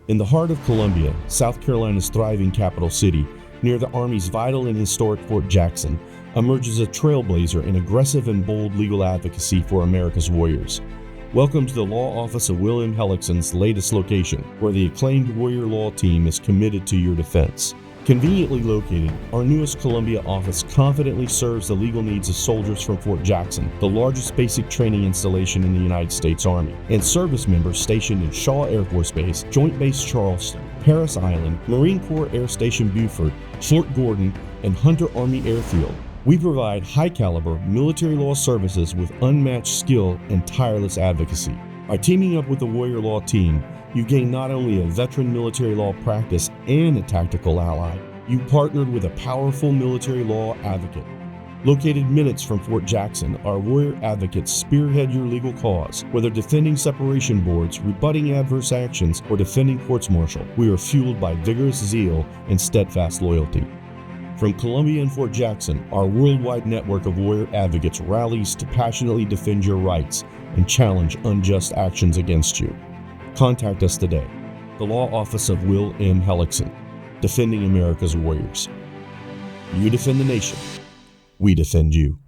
In the heart of Columbia, South Carolina's thriving capital city, near the Army's vital and historic Fort Jackson, emerges a trailblazer in aggressive and bold legal advocacy for America's warriors. Welcome to the Law Office of William Helixson's latest location, where the acclaimed Warrior Law Team is committed to your defense. Conveniently located, our newest Columbia office confidently serves the legal needs of soldiers from Fort Jackson, the largest basic training installation in the United States Army, and service members stationed in Shaw Air Force Base, Joint Base Charleston, Parris Island, Marine Corps Air Station Beaufort, Fort Gordon, and Hunter Army Airfield. We provide high-caliber military law services with unmatched skill and tireless advocacy. By teaming up with the Warrior Law Team, you gain not only a veteran military law practice and a tactical ally, you partnered with a powerful military law advocate. Located minutes from Fort Jackson, our warrior advocates spearhead your legal cause. Whether defending separation boards, rebutting adverse actions, or defending courts-martial, we are fueled by vigorous zeal and steadfast loyalty. From Columbia and Fort Jackson, our worldwide network of warrior advocates rallies to passionately defend your rights and challenge unjust actions against you. Contact us today. The Law Office of Will M. Helixson, defending America's warriors. You defend the nation. We defend you.